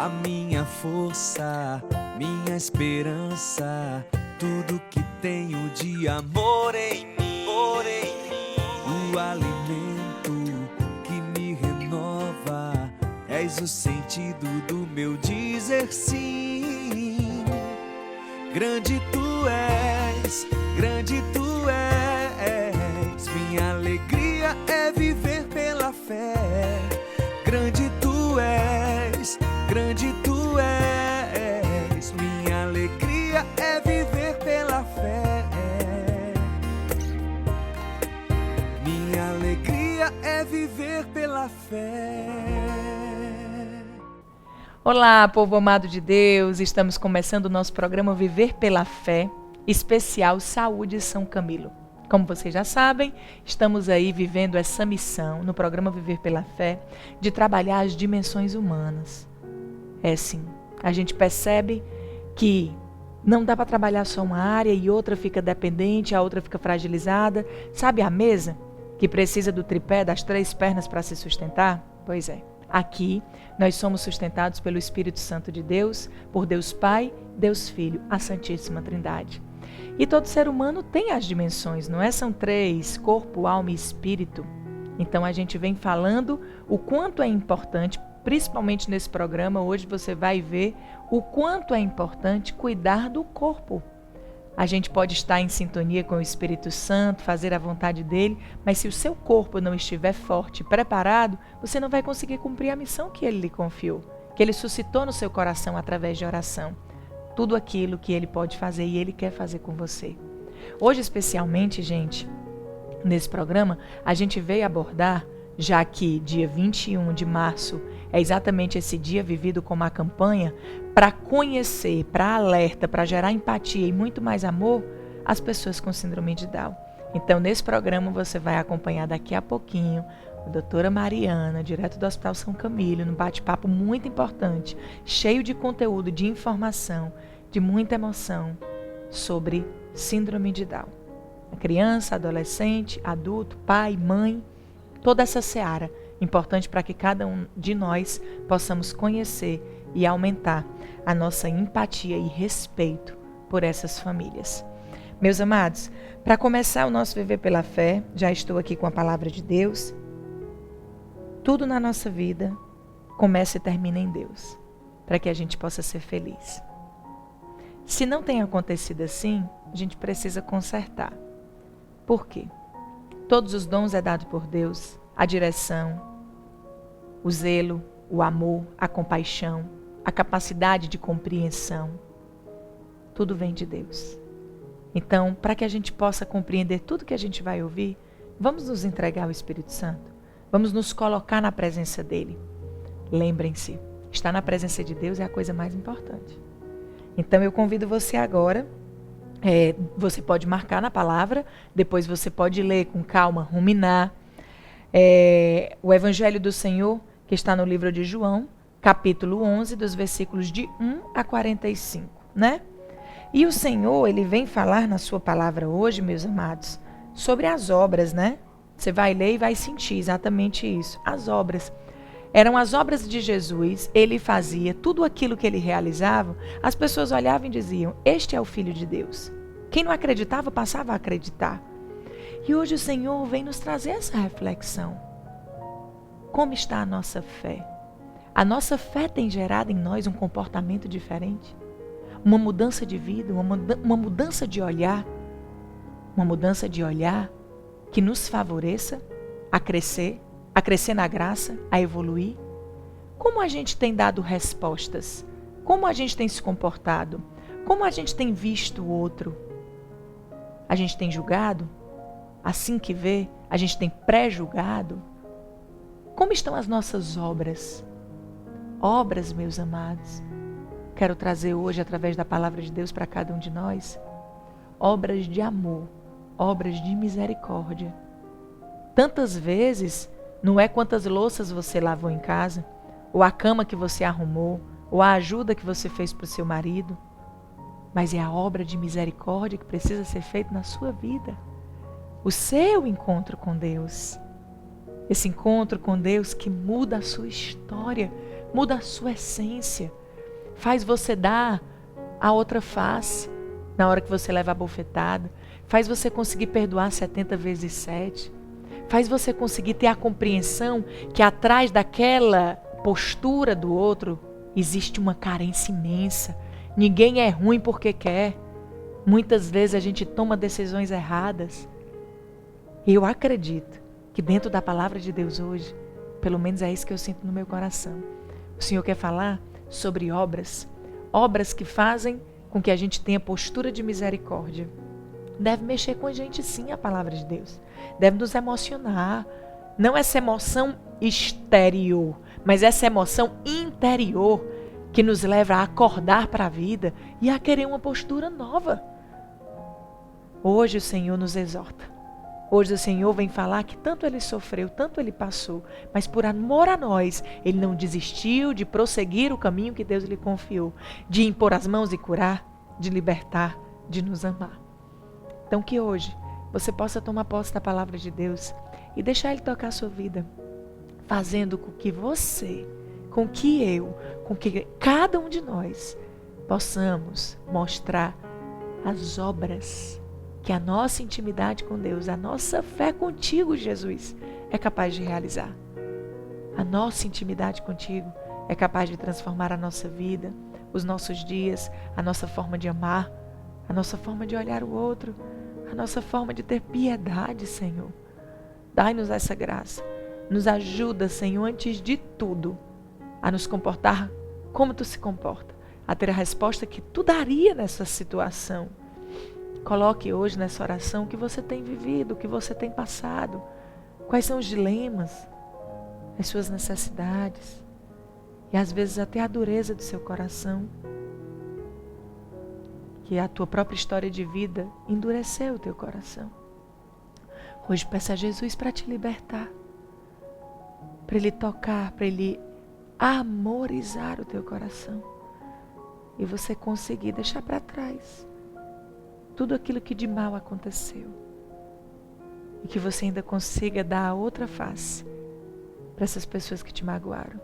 a minha força, minha esperança, tudo que tenho de amor em mim, o alimento que me renova, és o sentido do meu dizer sim. Grande tu és, minha alegria é viver pela fé. Grande tu és, minha alegria é viver pela fé. Minha alegria é viver pela fé. Olá, povo amado de Deus, estamos começando o nosso programa Viver pela Fé, especial Saúde São Camilo. Como vocês já sabem, estamos aí vivendo essa missão no programa Viver pela Fé de trabalhar as dimensões humanas. É sim, a gente percebe que não dá para trabalhar só uma área e outra fica dependente, a outra fica fragilizada. Sabe a mesa que precisa do tripé, das 3 pernas para se sustentar? Pois é. Aqui, nós somos sustentados pelo Espírito Santo de Deus, por Deus Pai, Deus Filho, a Santíssima Trindade. E todo ser humano tem as dimensões, não é? São 3, corpo, alma e espírito. Então, a gente vem falando o quanto é importante, principalmente nesse programa, hoje você vai ver o quanto é importante cuidar do corpo. A gente pode estar em sintonia com o Espírito Santo, fazer a vontade dele, mas se o seu corpo não estiver forte, preparado, você não vai conseguir cumprir a missão que ele lhe confiou, que ele suscitou no seu coração através de oração. Tudo aquilo que ele pode fazer e ele quer fazer com você. Hoje, especialmente, gente, nesse programa, a gente veio abordar, já que dia 21 de março é exatamente esse dia vivido como a campanha, para conhecer, para alerta, para gerar empatia e muito mais amor, as pessoas com síndrome de Down. Então, nesse programa, você vai acompanhar daqui a pouquinho a doutora Mariana, direto do Hospital São Camilo, num bate-papo muito importante, cheio de conteúdo, de informação, de muita emoção, sobre síndrome de Down. A criança, adolescente, adulto, pai, mãe, toda essa seara, importante para que cada um de nós possamos conhecer e aumentar a nossa empatia e respeito por essas famílias. Meus amados, para começar o nosso Viver pela Fé, já estou aqui com a palavra de Deus. Tudo na nossa vida começa e termina em Deus, para que a gente possa ser feliz. Se não tem acontecido assim, a gente precisa consertar. Por quê? Todos os dons é dado por Deus, a direção, o zelo, o amor, a compaixão, a capacidade de compreensão. Tudo vem de Deus. Então, para que a gente possa compreender tudo que a gente vai ouvir, vamos nos entregar ao Espírito Santo. Vamos nos colocar na presença dele. Lembrem-se, estar na presença de Deus é a coisa mais importante. Então, eu convido você agora, você pode marcar na palavra, depois você pode ler com calma, ruminar. O Evangelho do Senhor, que está no livro de João, capítulo 11, dos versículos de 1 a 45, né? E o Senhor, ele vem falar na sua palavra hoje, meus amados, sobre as obras, né? Você vai ler e vai sentir exatamente isso. As obras. Eram as obras de Jesus, ele fazia tudo aquilo que ele realizava, as pessoas olhavam e diziam, este é o Filho de Deus. Quem não acreditava, passava a acreditar. E hoje o Senhor vem nos trazer essa reflexão. Como está a nossa fé? A nossa fé tem gerado em nós um comportamento diferente? Uma mudança de vida, uma mudança de olhar? Uma mudança de olhar que nos favoreça a crescer na graça, a evoluir? Como a gente tem dado respostas? Como a gente tem se comportado? Como a gente tem visto o outro? A gente tem julgado? Assim que vê, a gente tem pré-julgado? Como estão as nossas obras? Obras, meus amados, quero trazer hoje, através da palavra de Deus para cada um de nós, obras de amor, obras de misericórdia. Tantas vezes, não é quantas louças você lavou em casa, ou a cama que você arrumou, ou a ajuda que você fez para o seu marido, mas é a obra de misericórdia que precisa ser feita na sua vida. O seu encontro com Deus. Esse encontro com Deus que muda a sua história, muda a sua essência, faz você dar a outra face na hora que você leva a bofetada, faz você conseguir perdoar 70 vezes 7, faz você conseguir ter a compreensão que atrás daquela postura do outro existe uma carência imensa. Ninguém é ruim porque quer. Muitas vezes a gente toma decisões erradas. E eu acredito que dentro da palavra de Deus hoje, pelo menos é isso que eu sinto no meu coração, o Senhor quer falar sobre obras que fazem com que a gente tenha postura de misericórdia. Deve mexer com a gente sim, a palavra de Deus. Deve nos emocionar. Não essa emoção exterior, mas essa emoção interior que nos leva a acordar para a vida e a querer uma postura nova. Hoje o Senhor nos exorta. Hoje o Senhor vem falar que tanto Ele sofreu, tanto Ele passou, mas por amor a nós, Ele não desistiu de prosseguir o caminho que Deus lhe confiou, de impor as mãos e curar, de libertar, de nos amar. Então que hoje você possa tomar posse da palavra de Deus e deixar Ele tocar a sua vida, fazendo com que você, com que eu, com que cada um de nós possamos mostrar as obras que a nossa intimidade com Deus, a nossa fé contigo, Jesus, é capaz de realizar. A nossa intimidade contigo é capaz de transformar a nossa vida, os nossos dias, a nossa forma de amar, a nossa forma de olhar o outro, a nossa forma de ter piedade, Senhor. Dai-nos essa graça. Nos ajuda, Senhor, antes de tudo, a nos comportar como Tu se comporta, a ter a resposta que Tu daria nessa situação. Coloque hoje nessa oração o que você tem vivido, o que você tem passado, quais são os dilemas, as suas necessidades e às vezes até a dureza do seu coração, que a tua própria história de vida endureceu o teu coração. Hoje peça a Jesus para te libertar, para Ele tocar, para Ele amorizar o teu coração e você conseguir deixar para trás tudo aquilo que de mal aconteceu e que você ainda consiga dar a outra face para essas pessoas que te magoaram,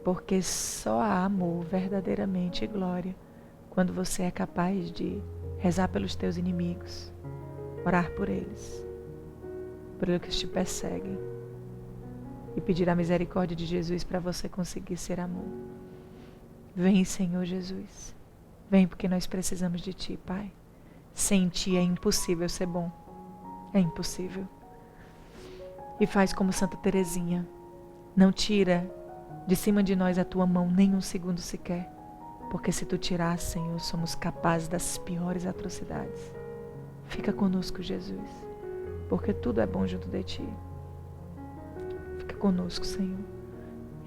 porque só há amor verdadeiramente e glória quando você é capaz de rezar pelos teus inimigos, orar por eles, por aqueles que te perseguem e pedir a misericórdia de Jesus para você conseguir ser amor. Vem, Senhor Jesus, vem porque nós precisamos de Ti, Pai. Sem Ti é impossível ser bom. É impossível. E faz como Santa Teresinha. Não tira de cima de nós a Tua mão nem um segundo sequer. Porque se Tu tirar, Senhor, somos capazes das piores atrocidades. Fica conosco, Jesus. Porque tudo é bom junto de Ti. Fica conosco, Senhor.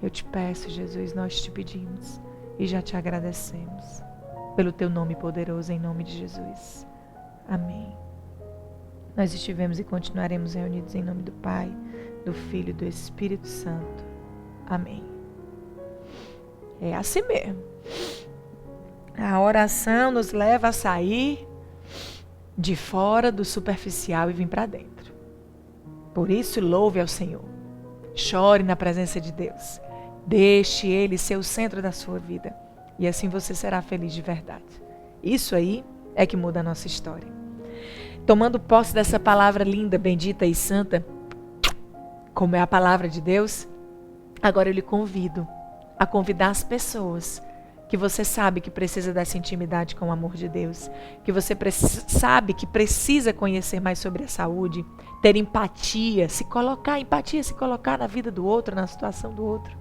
Eu te peço, Jesus, nós te pedimos. E já te agradecemos. Pelo Teu nome poderoso, em nome de Jesus. Amém. Nós estivemos e continuaremos reunidos em nome do Pai, do Filho e do Espírito Santo. Amém. É assim mesmo. A oração nos leva a sair de fora do superficial e vir para dentro. Por isso, louve ao Senhor. Chore na presença de Deus. Deixe Ele ser o centro da sua vida. E assim você será feliz de verdade. Isso aí é que muda a nossa história. Tomando posse dessa palavra linda, bendita e santa, como é a palavra de Deus, agora eu lhe convido a convidar as pessoas que você sabe que precisa dessa intimidade com o amor de Deus, que você sabe que precisa conhecer mais sobre a saúde, ter empatia, se colocar na vida do outro, na situação do outro.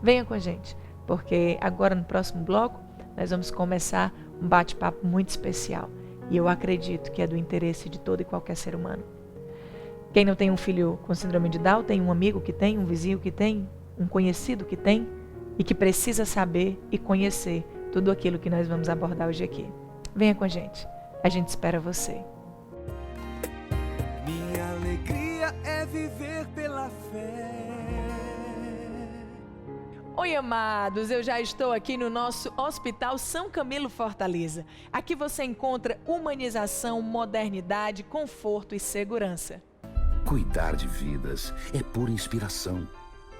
Venha com a gente, porque agora no próximo bloco nós vamos começar um bate-papo muito especial. E eu acredito que é do interesse de todo e qualquer ser humano. Quem não tem um filho com síndrome de Down, tem um amigo que tem, um vizinho que tem, um conhecido que tem e que precisa saber e conhecer tudo aquilo que nós vamos abordar hoje aqui. Venha com a gente espera você. Minha alegria é viver pela fé. Oi, amados, eu já estou aqui no nosso Hospital São Camilo Fortaleza. Aqui você encontra humanização, modernidade, conforto e segurança. Cuidar de vidas é pura inspiração.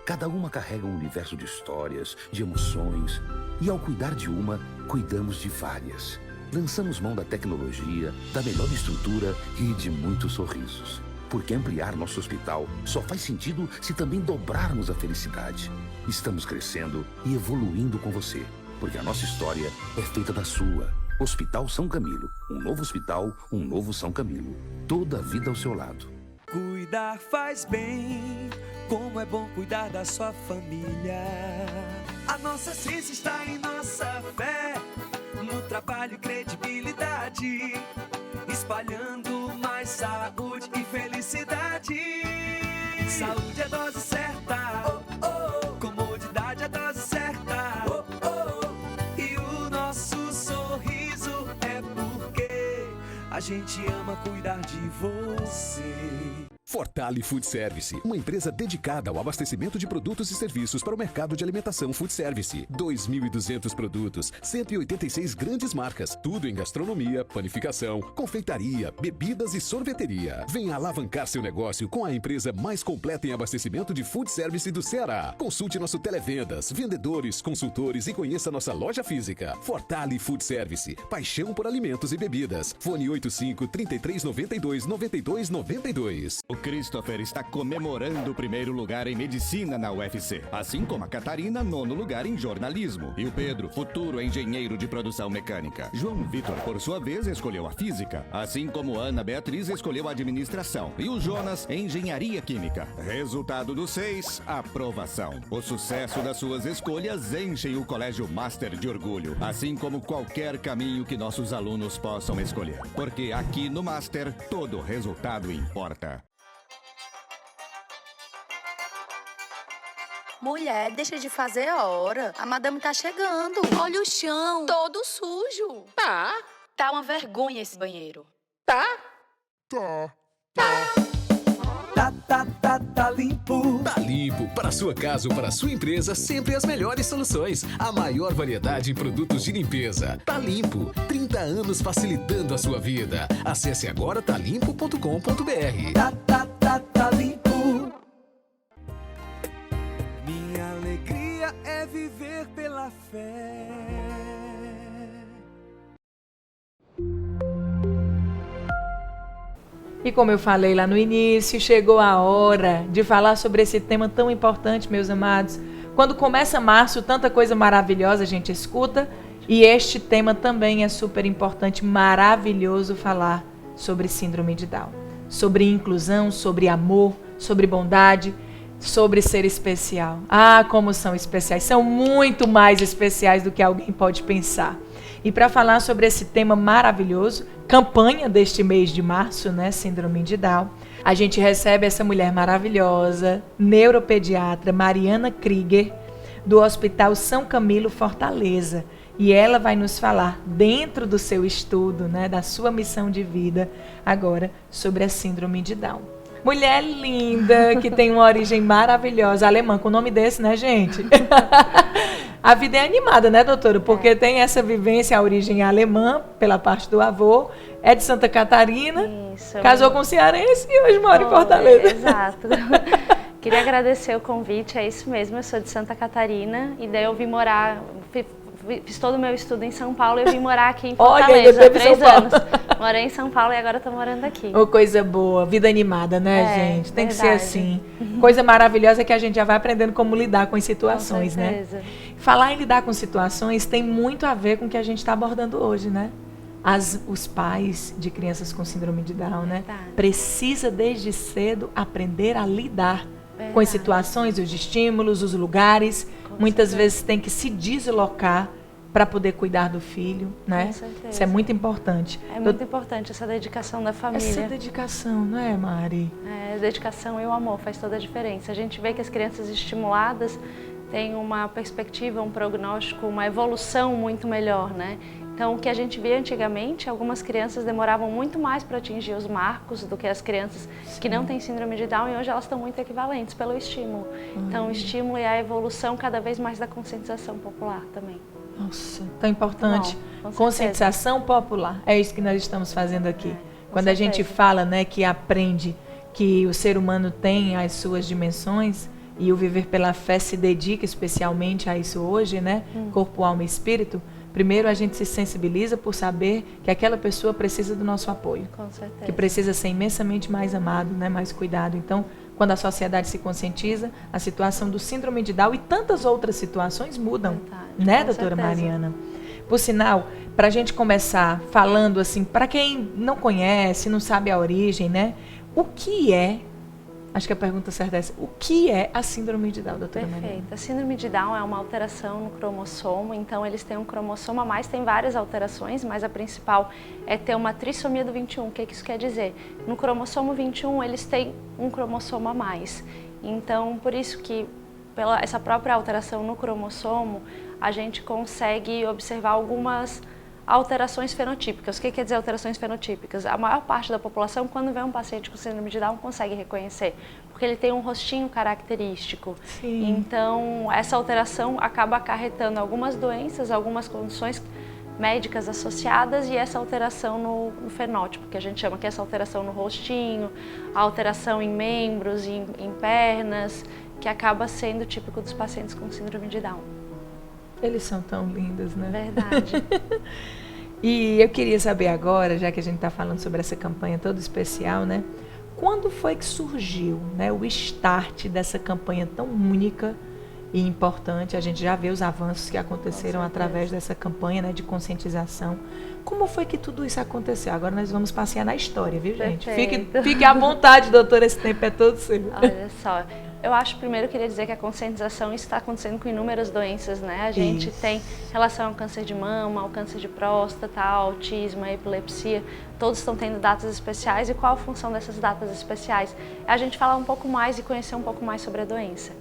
Cada uma carrega um universo de histórias, de emoções. E ao cuidar de uma, cuidamos de várias. Lançamos mão da tecnologia, da melhor estrutura e de muitos sorrisos. Porque ampliar nosso hospital só faz sentido se também dobrarmos a felicidade. Estamos crescendo e evoluindo com você. Porque a nossa história é feita da sua. Hospital São Camilo. Um novo hospital, um novo São Camilo. Toda a vida ao seu lado. Cuidar faz bem, como é bom cuidar da sua família. A nossa ciência está em nossa fé, no trabalho e credibilidade, espalhando mais saúde e felicidade. Saúde é a dose certa, comodidade é a dose certa, e o nosso sorriso é porque a gente ama cuidar de você. Fortale Food Service, uma empresa dedicada ao abastecimento de produtos e serviços para o mercado de alimentação food service. 2.200 produtos, 186 grandes marcas, tudo em gastronomia, panificação, confeitaria, bebidas e sorveteria. Venha alavancar seu negócio com a empresa mais completa em abastecimento de food service do Ceará. Consulte nosso televendas, vendedores, consultores e conheça nossa loja física. Fortale Food Service, paixão por alimentos e bebidas. Fone 85 33 92 92 92. O Christopher está comemorando o primeiro lugar em medicina na UFC, assim como a Catarina, nono lugar em jornalismo. E o Pedro, futuro engenheiro de produção mecânica. João Vitor, por sua vez, escolheu a física, assim como Ana Beatriz escolheu a administração. E o Jonas, engenharia química. Resultado dos 6, aprovação. O sucesso das suas escolhas enchem o Colégio Master de orgulho, assim como qualquer caminho que nossos alunos possam escolher. Porque aqui no Master, todo resultado importa. Mulher, deixa de fazer hora. A madame tá chegando. Olha o chão, todo sujo. Tá. Tá uma vergonha esse banheiro. Tá limpo. Tá limpo. Para sua casa ou para sua empresa, sempre as melhores soluções. A maior variedade em produtos de limpeza. Tá limpo. 30 anos facilitando a sua vida. Acesse agora talimpo.com.br. Tá limpo. Minha alegria é viver pela fé. E como eu falei lá no início, chegou a hora de falar sobre esse tema tão importante, meus amados. Quando começa março, tanta coisa maravilhosa a gente escuta, e este tema também é super importante, maravilhoso falar sobre síndrome de Down, sobre inclusão, sobre amor, sobre bondade, sobre ser especial. Ah, como são especiais, são muito mais especiais do que alguém pode pensar. E para falar sobre esse tema maravilhoso, campanha deste mês de março, né, síndrome de Down, a gente recebe essa mulher maravilhosa, neuropediatra Mariana Krieger, do Hospital São Camilo, Fortaleza. E ela vai nos falar, dentro do seu estudo, né, da sua missão de vida, agora sobre a síndrome de Down. Mulher linda, que tem uma origem maravilhosa, alemã, com o nome desse, né, gente? A vida é animada, né, doutora? Porque tem essa vivência, a origem alemã, pela parte do avô, é de Santa Catarina, isso, casou com um cearense e hoje mora em Fortaleza. Exato. Queria agradecer o convite, é isso mesmo, eu sou de Santa Catarina e daí eu vim morar, fiz todo o meu estudo em São Paulo e eu vim morar aqui em Fortaleza há 3 anos. Morei em São Paulo e agora estou morando aqui. Oh, coisa boa, vida animada, né, gente? Tem verdade. Que ser assim. Coisa maravilhosa é que a gente já vai aprendendo como lidar com as situações, né? Falar em lidar com situações tem muito a ver com o que a gente está abordando hoje, né? Os pais de crianças com síndrome de Down, né? Precisa desde cedo aprender a lidar com as situações, os estímulos, os lugares. Muitas vezes tem que se deslocar para poder cuidar do filho, né? Com certeza. Isso é muito importante. É muito importante essa dedicação da família. Essa dedicação, não é, Mari? É, a dedicação e o amor faz toda a diferença. A gente vê que as crianças estimuladas têm uma perspectiva, um prognóstico, uma evolução muito melhor, né? Então, o que a gente via antigamente, algumas crianças demoravam muito mais para atingir os marcos do que as crianças que não têm síndrome de Down, e hoje elas estão muito equivalentes pelo estímulo. Então, o estímulo e a evolução cada vez mais da conscientização popular também. Nossa, tão importante. Bom, conscientização popular, é isso que nós estamos fazendo aqui. Quando a gente fala, né, que aprende que o ser humano tem as suas dimensões, e o Viver pela Fé se dedica especialmente a isso hoje, né? Corpo, alma e espírito. Primeiro, a gente se sensibiliza por saber que aquela pessoa precisa do nosso apoio. Com certeza. Que precisa ser imensamente mais amado, né? Mais cuidado. Então, quando a sociedade se conscientiza, a situação do síndrome de Down e tantas outras situações mudam. Verdade, Né, com doutora certeza. Mariana? Por sinal, para a gente começar falando assim, para quem não conhece, não sabe a origem, né? O que é, acho que a pergunta certa é essa, o que é a síndrome de Down, doutora Mariana? Perfeito. A síndrome de Down é uma alteração no cromossomo, então eles têm um cromossomo a mais, tem várias alterações, mas a principal é ter uma trissomia do 21. O que isso quer dizer? No cromossomo 21, eles têm um cromossomo a mais. Então, por isso que, pela essa própria alteração no cromossomo, a gente consegue observar algumas alterações fenotípicas. O que quer dizer alterações fenotípicas? A maior parte da população, quando vê um paciente com síndrome de Down, consegue reconhecer, porque ele tem um rostinho característico. Sim. Então, essa alteração acaba acarretando algumas doenças, algumas condições médicas associadas e essa alteração no fenótipo, que a gente chama que é essa alteração no rostinho, a alteração em membros, em pernas, que acaba sendo típico dos pacientes com síndrome de Down. Eles são tão lindos, né? Verdade. E eu queria saber agora, já que a gente está falando sobre essa campanha toda especial, né? Quando foi que surgiu, né, o start dessa campanha tão única e importante? A gente já vê os avanços que aconteceram através dessa campanha, né, de conscientização. Como foi que tudo isso aconteceu? Agora nós vamos passear na história, viu, gente? Fique à vontade, doutora, esse tempo é todo seu. Olha só, eu acho, primeiro, eu queria dizer que a conscientização está acontecendo com inúmeras doenças, né? A gente tem relação ao câncer de mama, ao câncer de próstata, ao autismo, à epilepsia, todos estão tendo datas especiais. E qual a função dessas datas especiais? É a gente falar um pouco mais e conhecer um pouco mais sobre a doença.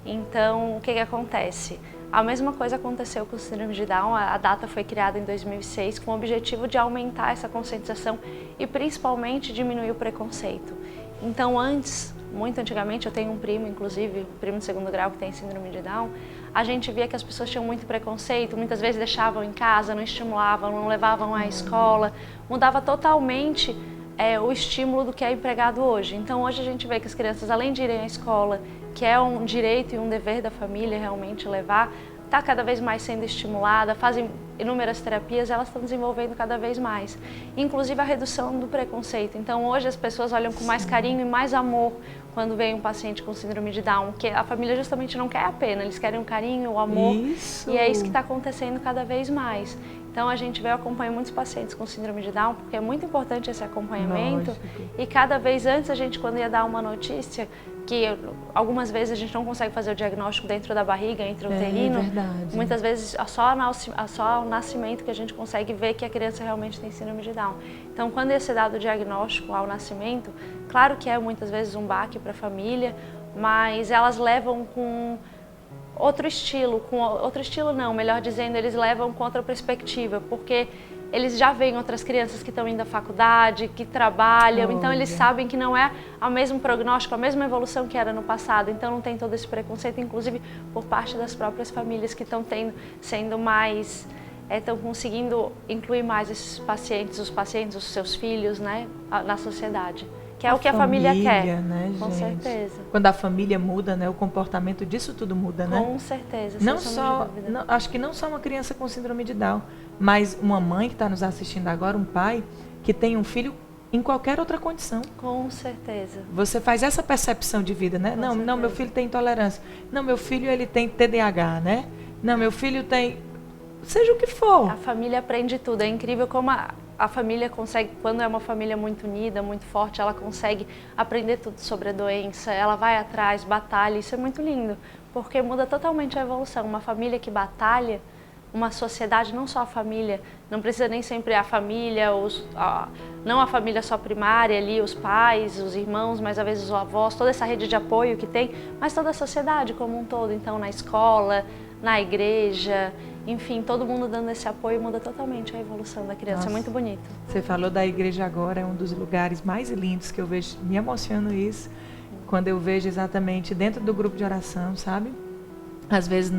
Então, o que acontece? A mesma coisa aconteceu com o síndrome de Down. A data foi criada em 2006 com o objetivo de aumentar essa conscientização e principalmente diminuir o preconceito. Então, muito antigamente, eu tenho um primo, inclusive, um primo de segundo grau que tem síndrome de Down, a gente via que as pessoas tinham muito preconceito, muitas vezes deixavam em casa, não estimulavam, não levavam à escola, mudava totalmente o estímulo do que é empregado hoje. Então, hoje a gente vê que as crianças, além de irem à escola, que é um direito e um dever da família realmente levar, está cada vez mais sendo estimulada, fazem inúmeras terapias, elas estão desenvolvendo cada vez mais. Inclusive a redução do preconceito. Então hoje as pessoas olham com mais carinho e mais amor quando vem um paciente com síndrome de Down, que a família justamente não quer a pena, eles querem o carinho, o amor. Isso. E é isso que está acontecendo cada vez mais. Então a gente vê, eu acompanho muitos pacientes com síndrome de Down, porque é muito importante esse acompanhamento. Lógico. E cada vez antes a gente, quando ia dar uma notícia, que algumas vezes a gente não consegue fazer o diagnóstico dentro da barriga, intrauterino. É verdade. Muitas vezes só ao nascimento que a gente consegue ver que a criança realmente tem síndrome de Down. Então, quando ia ser dado o diagnóstico ao nascimento, claro que é muitas vezes um baque para a família, mas elas levam com outro estilo, melhor dizendo, eles levam com outra perspectiva, porque eles já veem outras crianças que estão indo à faculdade, que trabalham, então eles sabem que não é o mesmo prognóstico, a mesma evolução que era no passado, então não tem todo esse preconceito, inclusive por parte das próprias famílias que estão sendo mais, estão conseguindo incluir mais esses pacientes, os seus filhos, né, na sociedade. Que é o que a família quer, né, com gente? certeza. Quando a família muda, né, o comportamento disso tudo muda, né? Com certeza. Não só, acho que não só uma criança com síndrome de Down, mas uma mãe que está nos assistindo agora, um pai que tem um filho em qualquer outra condição. Com certeza. Você faz essa percepção de vida, né? Não, meu filho tem intolerância. Não, meu filho ele tem TDAH, né? Não, meu filho tem... Seja o que for. A família aprende tudo. É incrível como a família consegue, quando é uma família muito unida, muito forte, ela consegue aprender tudo sobre a doença, ela vai atrás, batalha, isso é muito lindo, porque muda totalmente a evolução. Uma família que batalha, uma sociedade, não só a família, não precisa nem sempre a família, não a família só primária ali, os pais, os irmãos, mas às vezes os avós, toda essa rede de apoio que tem, mas toda a sociedade como um todo, então na escola, na igreja, enfim, todo mundo dando esse apoio muda totalmente a evolução da criança. Nossa. É muito bonito. Você falou da igreja agora, é um dos lugares mais lindos que eu vejo, me emociono isso, quando eu vejo exatamente dentro do grupo de oração, sabe? Às vezes,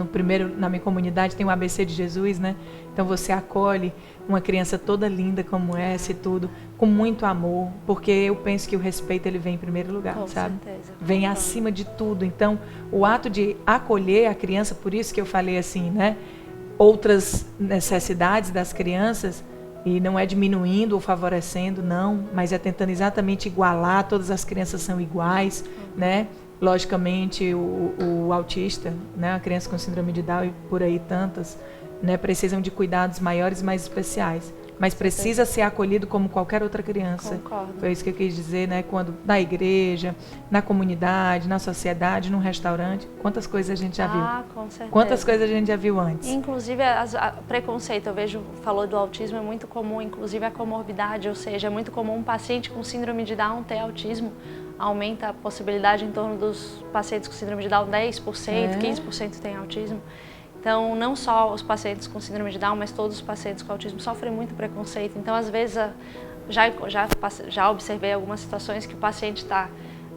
na minha comunidade tem o ABC de Jesus, né? Então você acolhe uma criança toda linda como essa e tudo, com muito amor, porque eu penso que o respeito ele vem em primeiro lugar, Com sabe? certeza. Vem acima de tudo. Então, o ato de acolher a criança, por isso que eu falei assim, né? Outras necessidades das crianças, e não é diminuindo ou favorecendo, não, mas é tentando exatamente igualar, todas as crianças são iguais, né? Logicamente, o autista, né, a criança com síndrome de Down e por aí tantas, né, precisam de cuidados maiores e mais especiais. Mas precisa ser acolhido como qualquer outra criança. Concordo. Foi isso que eu quis dizer, né? Quando na igreja, na comunidade, na sociedade, num restaurante, quantas coisas a gente já viu? Com certeza. Quantas coisas a gente já viu antes? Inclusive, preconceito, eu vejo, falou do autismo, é muito comum, inclusive a comorbidade, ou seja, é muito comum um paciente com síndrome de Down ter autismo. Aumenta a possibilidade em torno dos pacientes com síndrome de Down 10%, 15% têm autismo. Então, não só os pacientes com síndrome de Down, mas todos os pacientes com autismo sofrem muito preconceito. Então, às vezes, já observei algumas situações que o paciente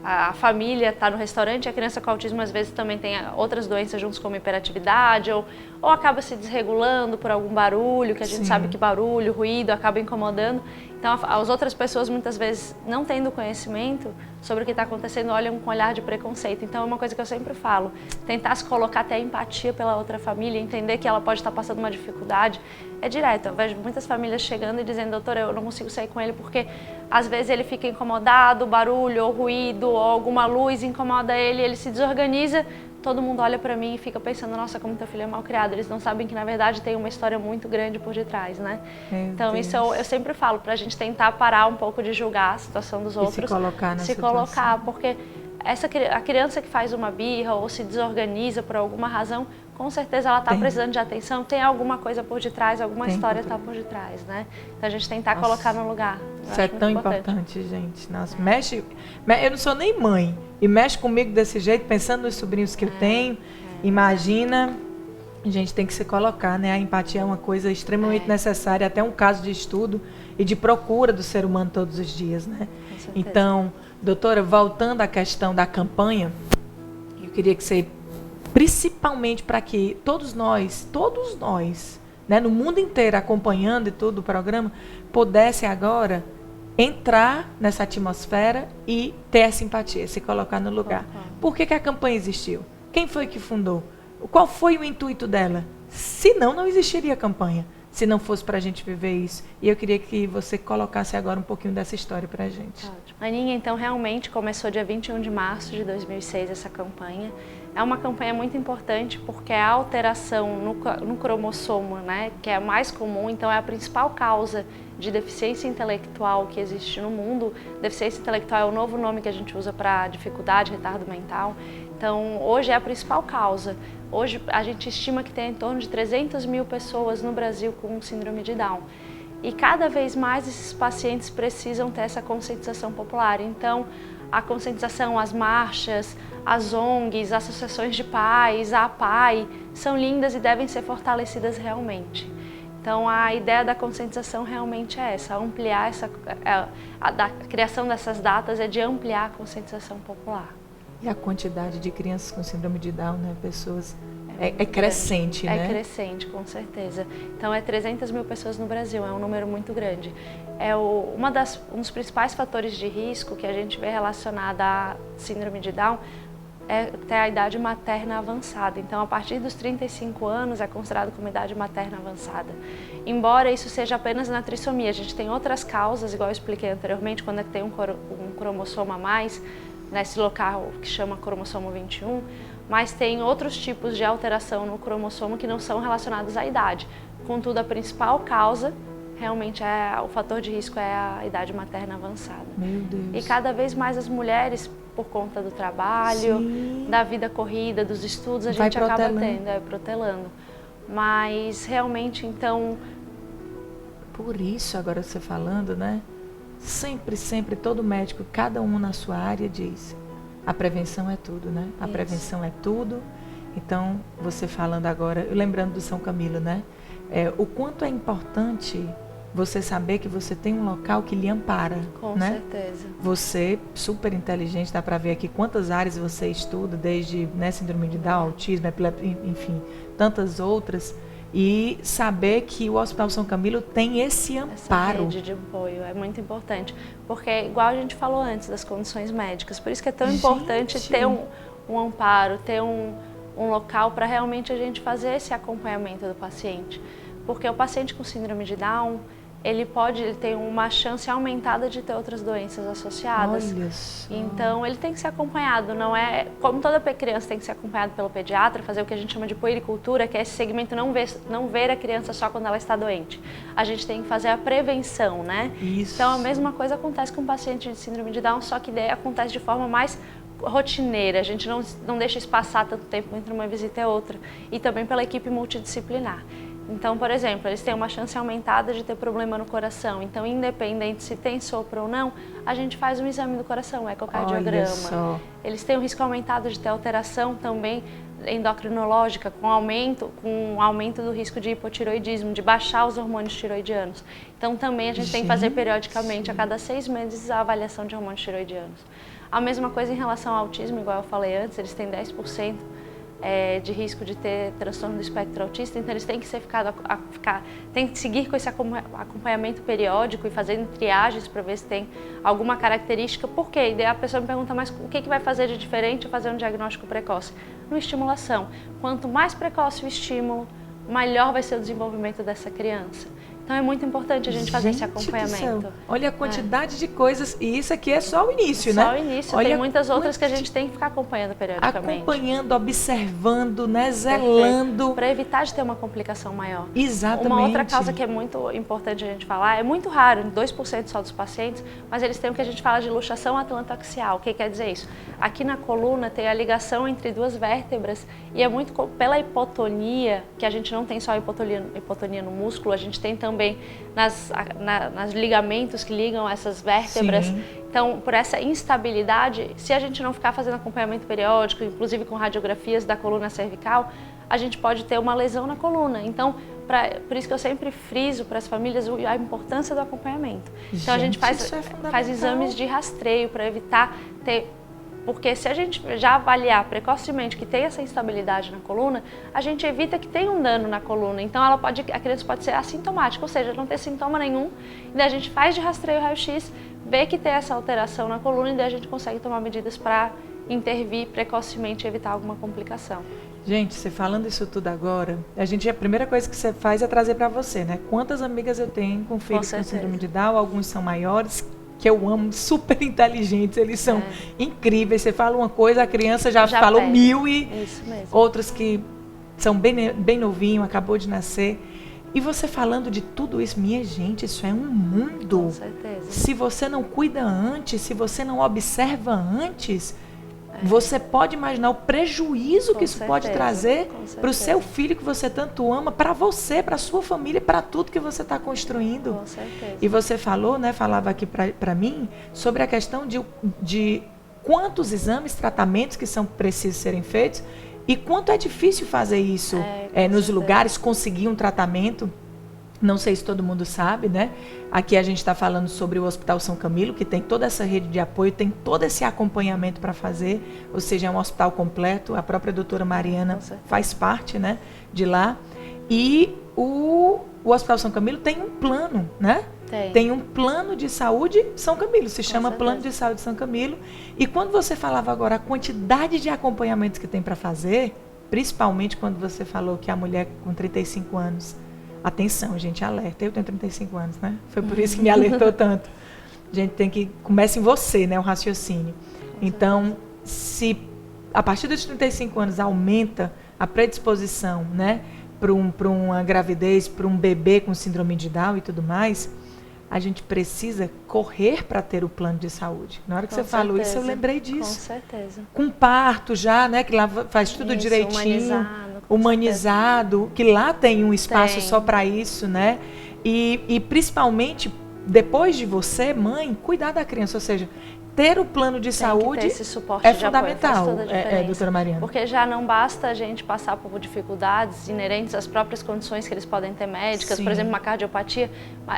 a família está no restaurante, a criança com autismo às vezes também tem outras doenças juntos, como hiperatividade, ou acaba se desregulando por algum barulho, que a gente sabe que barulho, ruído, acaba incomodando. Então, as outras pessoas, muitas vezes, não tendo conhecimento sobre o que está acontecendo, olham com um olhar de preconceito. Então, é uma coisa que eu sempre falo, tentar se colocar até empatia pela outra família, entender que ela pode estar passando uma dificuldade. É direto, eu vejo muitas famílias chegando e dizendo, doutora, eu não consigo sair com ele porque, às vezes, ele fica incomodado, barulho, ou ruído, ou alguma luz incomoda ele, ele se desorganiza. Todo mundo olha para mim e fica pensando, nossa, como teu filho é mal criado. Eles não sabem que, na verdade, tem uma história muito grande por detrás, né? Então, isso eu sempre falo, para a gente tentar parar um pouco de julgar a situação dos outros. E se colocar na situação. Colocar, porque a criança que faz uma birra ou se desorganiza por alguma razão, com certeza ela está precisando de atenção, tem alguma coisa por detrás, alguma história está por detrás, né? Então, a gente tentar colocar no lugar. Isso é tão importante, gente. Nossa, eu não sou nem mãe, e mexe comigo desse jeito, pensando nos sobrinhos que eu tenho. Imagina, a gente tem que se colocar, né? A empatia é uma coisa extremamente necessária, até um caso de estudo e de procura do ser humano todos os dias, né? Então, doutora, voltando à questão da campanha, eu queria que você, principalmente para que todos nós, né, no mundo inteiro acompanhando e tudo o programa, pudesse agora entrar nessa atmosfera e ter essa empatia, se colocar no lugar. Por que a campanha existiu? Quem foi que fundou? Qual foi o intuito dela? Senão, não existiria a campanha, se não fosse para a gente viver isso. E eu queria que você colocasse agora um pouquinho dessa história para a gente. Ótimo. Aninha, então, realmente começou dia 21 de março de 2006 essa campanha. É uma campanha muito importante porque a alteração no cromossomo, né, que é a mais comum, então é a principal causa de deficiência intelectual que existe no mundo. Deficiência intelectual é o novo nome que a gente usa para dificuldade, retardo mental. Então, hoje é a principal causa. Hoje a gente estima que tem em torno de 300 mil pessoas no Brasil com síndrome de Down. E cada vez mais esses pacientes precisam ter essa conscientização popular. Então, a conscientização, as marchas, as ONGs, as associações de pais, a APAI, são lindas e devem ser fortalecidas realmente. Então, a ideia da conscientização realmente é essa, ampliar a criação dessas datas é de ampliar a conscientização popular. E a quantidade de crianças com síndrome de Down, né, pessoas, é crescente, né? É crescente, com certeza. Então, é 300 mil pessoas no Brasil, é um número muito grande. É um dos principais fatores de risco que a gente vê relacionado à síndrome de Down é ter a idade materna avançada. Então, a partir dos 35 anos é considerado como idade materna avançada. Embora isso seja apenas na trissomia, a gente tem outras causas, igual eu expliquei anteriormente, quando é que tem um cromossomo a mais, nesse local que chama cromossomo 21, mas tem outros tipos de alteração no cromossomo que não são relacionados à idade. Contudo, a principal causa realmente o fator de risco é a idade materna avançada. Meu Deus. E cada vez mais as mulheres, por conta do trabalho, da vida corrida, dos estudos, a gente acaba protelando. Mas realmente, então... Por isso, agora você falando, né? Sempre, todo médico, cada um na sua área diz, a prevenção é tudo, né? A prevenção é tudo. Então, você falando agora, lembrando do São Camilo, né? O quanto é importante você saber que você tem um local que lhe ampara, Com né? certeza. Você, super inteligente, dá para ver aqui quantas áreas você estuda, desde, né, síndrome de Down, autismo, epilepsia, enfim, tantas outras. E saber que o Hospital São Camilo tem esse amparo. Essa rede de apoio é muito importante, porque igual a gente falou antes das condições médicas, por isso que é tão importante ter um amparo, ter um local para realmente a gente fazer esse acompanhamento do paciente. Porque o paciente com síndrome de Down, ele tem uma chance aumentada de ter outras doenças associadas. Olha só. Então, ele tem que ser acompanhado, não é... Como toda criança tem que ser acompanhada pelo pediatra, fazer o que a gente chama de puericultura, que é esse segmento não ver a criança só quando ela está doente. A gente tem que fazer a prevenção, né? Isso. Então, a mesma coisa acontece com o paciente de síndrome de Down, só que daí acontece de forma mais rotineira, a gente não deixa isso passar tanto tempo entre uma visita e outra. E também pela equipe multidisciplinar. Então, por exemplo, eles têm uma chance aumentada de ter problema no coração. Então, independente se tem sopro ou não, a gente faz um exame do coração, um ecocardiograma. Olha só. Eles têm um risco aumentado de ter alteração também endocrinológica, com aumento do risco de hipotiroidismo, de baixar os hormônios tiroidianos. Então, também a gente tem que fazer periodicamente, a cada 6 meses, a avaliação de hormônios tiroidianos. A mesma coisa em relação ao autismo, igual eu falei antes, eles têm 10% de risco de ter transtorno do espectro autista, então eles têm que têm que seguir com esse acompanhamento periódico e fazendo triagens para ver se tem alguma característica. Por quê? E daí a pessoa me pergunta, mas o que vai fazer de diferente fazer um diagnóstico precoce? Uma estimulação. Quanto mais precoce o estímulo, melhor vai ser o desenvolvimento dessa criança. Então é muito importante a gente fazer esse acompanhamento. Olha a quantidade de coisas, e isso aqui é só o início, né? Só o início, olha, tem muitas outras que a gente tem que ficar acompanhando periodicamente. Acompanhando, observando, né? Zelando. Para evitar de ter uma complicação maior. Exatamente. Uma outra causa que é muito importante a gente falar, é muito raro, 2% só dos pacientes, mas eles têm o que a gente fala de luxação atlantoaxial. O que quer dizer isso? Aqui na coluna tem a ligação entre duas vértebras e é muito pela hipotonia, que a gente não tem só hipotonia no músculo, a gente tem também nas ligamentos que ligam essas vértebras. Sim. Então, por essa instabilidade, se a gente não ficar fazendo acompanhamento periódico, inclusive com radiografias da coluna cervical, a gente pode ter uma lesão na coluna. Então, por isso que eu sempre friso para as famílias a importância do acompanhamento. Então, a gente faz exames de rastreio para evitar ter... Porque se a gente já avaliar precocemente que tem essa instabilidade na coluna, a gente evita que tenha um dano na coluna. Então a criança pode ser assintomática, ou seja, não ter sintoma nenhum. E daí a gente faz de rastreio raio-x, vê que tem essa alteração na coluna e daí a gente consegue tomar medidas para intervir precocemente e evitar alguma complicação. Gente, você falando isso tudo agora, a primeira coisa que você faz é trazer para você, né? Quantas amigas eu tenho com filhos com síndrome de Down, alguns são maiores, que eu amo, super inteligentes, eles são incríveis. Você fala uma coisa, a criança já falou pega. 1000 e outros que são bem novinho, acabou de nascer. E você falando de tudo isso, minha gente, isso é um mundo. Com certeza. Se você não cuida antes, se você não observa antes, você pode imaginar o prejuízo que isso pode trazer para o seu filho que você tanto ama, para você, para a sua família, para tudo que você está construindo. Com certeza. E você falou, né, falava aqui para mim, sobre a questão de quantos exames, tratamentos que são precisos serem feitos e quanto é difícil fazer isso nos lugares, conseguir um tratamento. Não sei se todo mundo sabe, né? Aqui a gente está falando sobre o Hospital São Camilo, que tem toda essa rede de apoio, tem todo esse acompanhamento para fazer, ou seja, é um hospital completo. A própria doutora Mariana faz parte, né, de lá. E o Hospital São Camilo tem um plano, né? Tem um plano de saúde São Camilo, se chama Plano de Saúde São Camilo. E quando você falava agora a quantidade de acompanhamentos que tem para fazer, principalmente quando você falou que a mulher com 35 anos... Atenção, gente, alerta. Eu tenho 35 anos, né? Foi por isso que me alertou tanto. A gente tem que... Começa em você, né? O raciocínio. Então, se a partir dos 35 anos aumenta a predisposição, né? Para uma gravidez, para um bebê com síndrome de Down e tudo mais, a gente precisa correr para ter o plano de saúde. Na hora que você falou isso, eu lembrei disso. Com certeza. Com parto já, né? Que lá faz tudo direitinho. Humanizado, que lá tem um espaço só para isso, né? E principalmente, depois de você, mãe, cuidar da criança. Ou seja, ter o plano de saúde esse suporte é de apoio, faz fundamental, toda a diferença. doutora Mariana. Porque já não basta a gente passar por dificuldades inerentes às próprias condições que eles podem ter médicas, Sim. por exemplo, uma cardiopatia,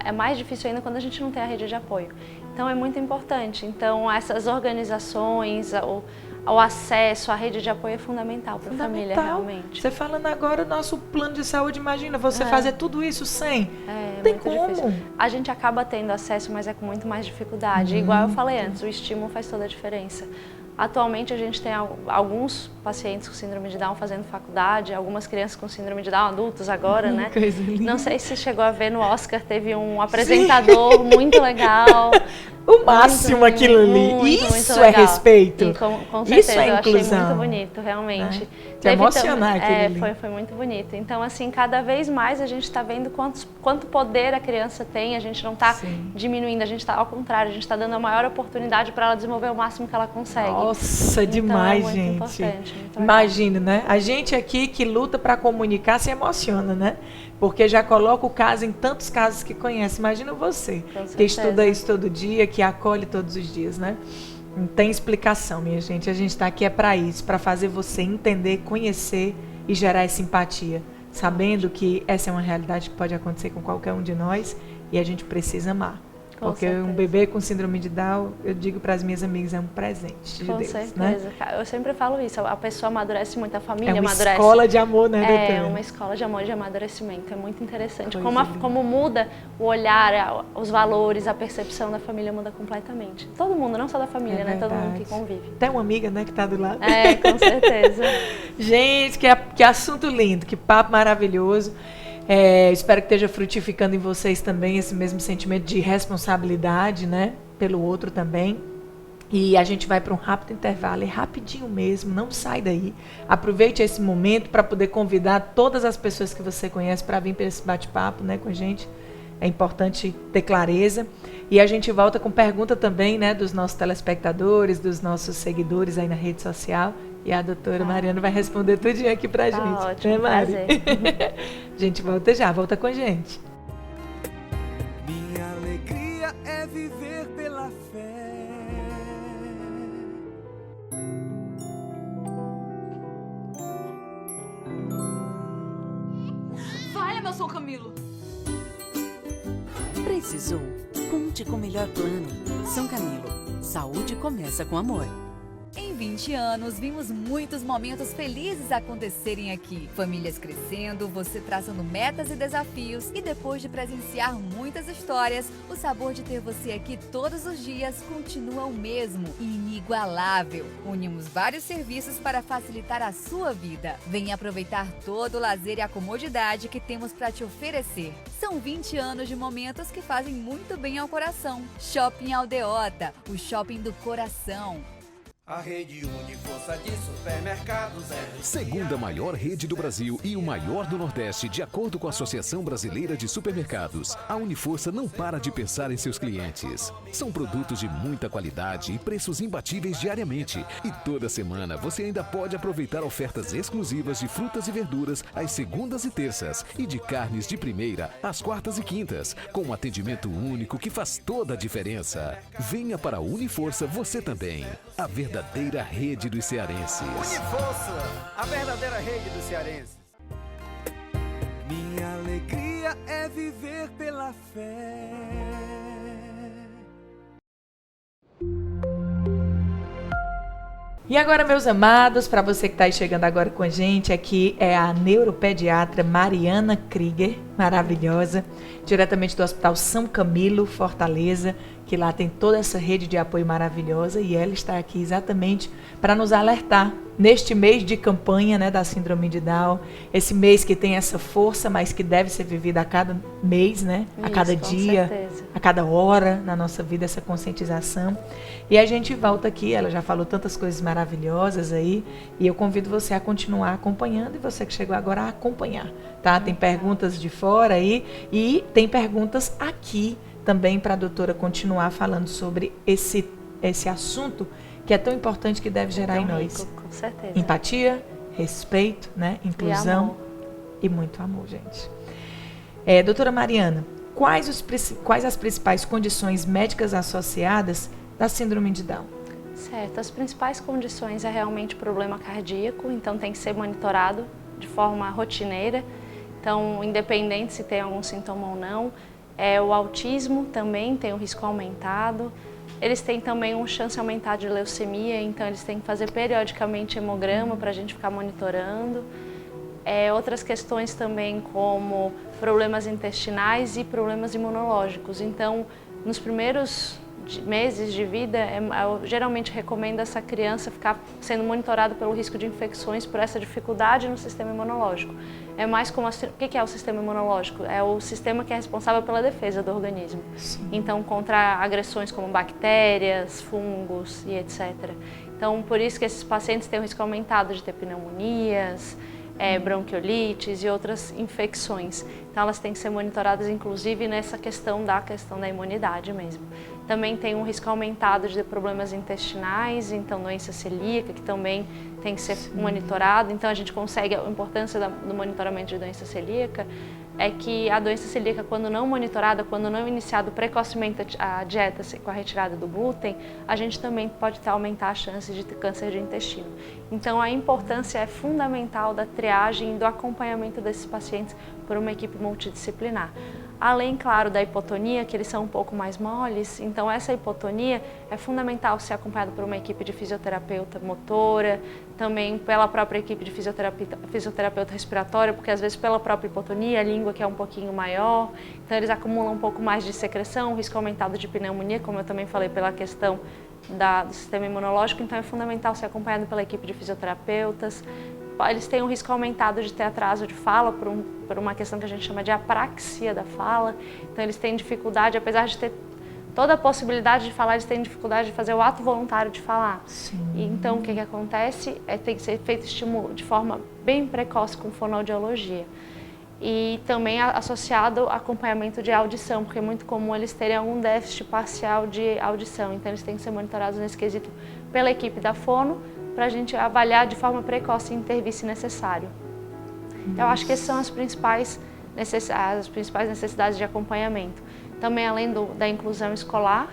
é mais difícil ainda quando a gente não tem a rede de apoio. Então é muito importante. Então essas organizações, o acesso à rede de apoio é fundamental para a família, realmente. Você falando agora o nosso plano de saúde, imagina você fazer tudo isso sem. Não tem como. Difícil. A gente acaba tendo acesso, mas é com muito mais dificuldade. Igual eu falei antes, o estímulo faz toda a diferença. Atualmente a gente tem alguns pacientes com síndrome de Down fazendo faculdade, algumas crianças com síndrome de Down, adultos agora, né? Coisa linda. Não sei se chegou a ver no Oscar, teve um apresentador muito legal. O máximo aquilo ali. Isso é respeito. E com certeza, Isso é eu achei inclusão. muito bonito, realmente. Te emocionar aquilo ali. Foi muito bonito. Então, assim, cada vez mais a gente está vendo quanto poder a criança tem, a gente não está diminuindo, a gente está ao contrário, a gente está dando a maior oportunidade para ela desenvolver o máximo que ela consegue. Nossa, então, demais, é muito gente. Importante, muito imagina, né? A gente aqui que luta para comunicar se emociona, né? Porque já coloca o caso em tantos casos que conhece. Imagina você, que estuda isso todo dia, que acolhe todos os dias, né? Não tem explicação, minha gente. A gente está aqui para isso, para fazer você entender, conhecer e gerar essa empatia, sabendo que essa é uma realidade que pode acontecer com qualquer um de nós e a gente precisa amar. Porque um bebê com síndrome de Down, eu digo para as minhas amigas, é um presente de Deus. Com certeza. Né? Eu sempre falo isso, a pessoa amadurece muito, a família amadurece. É uma escola de amor, né, doutora? É uma escola de amor e de amadurecimento, é muito interessante. Como muda o olhar, os valores, a percepção da família muda completamente. Todo mundo, não só da família, né? Todo mundo que convive. Tem uma amiga, né, que está do lado. É, com certeza. Gente, que assunto lindo, que papo maravilhoso. Espero que esteja frutificando em vocês também esse mesmo sentimento de responsabilidade, né, pelo outro também. E a gente vai para um rápido intervalo, é rapidinho mesmo, não sai daí. Aproveite esse momento para poder convidar todas as pessoas que você conhece para vir para esse bate-papo, né, com a gente. É importante ter clareza. E a gente volta com pergunta também, né, dos nossos telespectadores, dos nossos seguidores aí na rede social. E a doutora Mariana vai responder tudinho aqui pra gente. Ótimo, né, Mari? prazer. A gente volta já, volta com a gente. Minha alegria é viver pela fé. Vai, Emerson Camilo. Precisou? Conte com o melhor plano. São Camilo. Saúde começa com amor. Em 20 anos, vimos muitos momentos felizes acontecerem aqui. Famílias crescendo, você traçando metas e desafios. E depois de presenciar muitas histórias, o sabor de ter você aqui todos os dias continua o mesmo, inigualável. Unimos vários serviços para facilitar a sua vida. Venha aproveitar todo o lazer e a comodidade que temos para te oferecer. São 20 anos de momentos que fazem muito bem ao coração. Shopping Aldeota, o shopping do coração. A rede Uniforça de supermercados Segunda maior rede do Brasil e o maior do Nordeste, de acordo com a Associação Brasileira de Supermercados. A Uniforça não para de pensar em seus clientes. São produtos de muita qualidade e preços imbatíveis diariamente. E toda semana você ainda pode aproveitar ofertas exclusivas de frutas e verduras às segundas e terças e de carnes de primeira às quartas e quintas, com um atendimento único que faz toda a diferença. Venha para a Uniforça você também. A verdadeira rede dos cearenses. Uniforça, a verdadeira rede dos cearenses. Minha alegria é viver pela fé. E agora, meus amados, para você que está aí chegando agora com a gente, aqui é a neuropediatra Mariana Krieger, maravilhosa, diretamente do Hospital São Camilo, Fortaleza, que lá tem toda essa rede de apoio maravilhosa, e ela está aqui exatamente para nos alertar neste mês de campanha, né, da síndrome de Down, esse mês que tem essa força, mas que deve ser vivida a cada mês, né, a cada dia, certeza. a cada hora na nossa vida, essa conscientização. E a gente volta aqui, ela já falou tantas coisas maravilhosas aí, e eu convido você a continuar acompanhando, e você que chegou agora a acompanhar, tá? Tem perguntas de fora aí, e tem perguntas aqui também para a doutora continuar falando sobre esse assunto que é tão importante, que deve gerar em nós rico, com certeza. empatia, respeito, né? Inclusão e muito amor, gente. Doutora Mariana, quais as principais condições médicas associadas da síndrome de Down? Certo, as principais condições é realmente problema cardíaco, então tem que ser monitorado de forma rotineira, então independente se tem algum sintoma ou não. O autismo também tem um risco aumentado, eles têm também uma chance aumentada de leucemia, então eles têm que fazer periodicamente hemograma para a gente ficar monitorando. Outras questões também como problemas intestinais e problemas imunológicos, então nos primeiros meses de vida, eu geralmente recomendo essa criança ficar sendo monitorada pelo risco de infecções por essa dificuldade no sistema imunológico. É mais como o que é o sistema imunológico? É o sistema que é responsável pela defesa do organismo. Sim. Então, contra agressões como bactérias, fungos e etc. Então, por isso que esses pacientes têm um risco aumentado de ter pneumonias, bronquiolites e outras infecções. Então, elas têm que ser monitoradas, inclusive, nessa questão da imunidade mesmo. Também tem um risco aumentado de problemas intestinais, então doença celíaca, que também tem que ser monitorado. Então, a gente consegue, a importância do monitoramento de doença celíaca é que a doença celíaca, quando não monitorada, quando não iniciado precocemente a dieta com a retirada do glúten, a gente também pode aumentar a chance de ter câncer de intestino. Então, a importância é fundamental da triagem e do acompanhamento desses pacientes por uma equipe multidisciplinar. Além, claro, da hipotonia, que eles são um pouco mais moles, então essa hipotonia é fundamental ser acompanhada por uma equipe de fisioterapeuta motora, também pela própria equipe de fisioterapeuta respiratória, porque às vezes pela própria hipotonia, a língua que é um pouquinho maior, então eles acumulam um pouco mais de secreção, risco aumentado de pneumonia, como eu também falei, pela questão do sistema imunológico, então é fundamental ser acompanhado pela equipe de fisioterapeutas. Eles têm um risco aumentado de ter atraso de fala por uma questão que a gente chama de apraxia da fala. Então eles têm dificuldade, apesar de ter toda a possibilidade de falar, eles têm dificuldade de fazer o ato voluntário de falar. E então o que acontece tem que ser feito estímulo de forma bem precoce com fonoaudiologia. E também associado ao acompanhamento de audição, porque é muito comum eles terem algum déficit parcial de audição. Então eles têm que ser monitorados nesse quesito pela equipe da fono, para a gente avaliar de forma precoce e intervir se necessário. Eu acho que essas são as principais necessidades de acompanhamento. Também, além da inclusão escolar,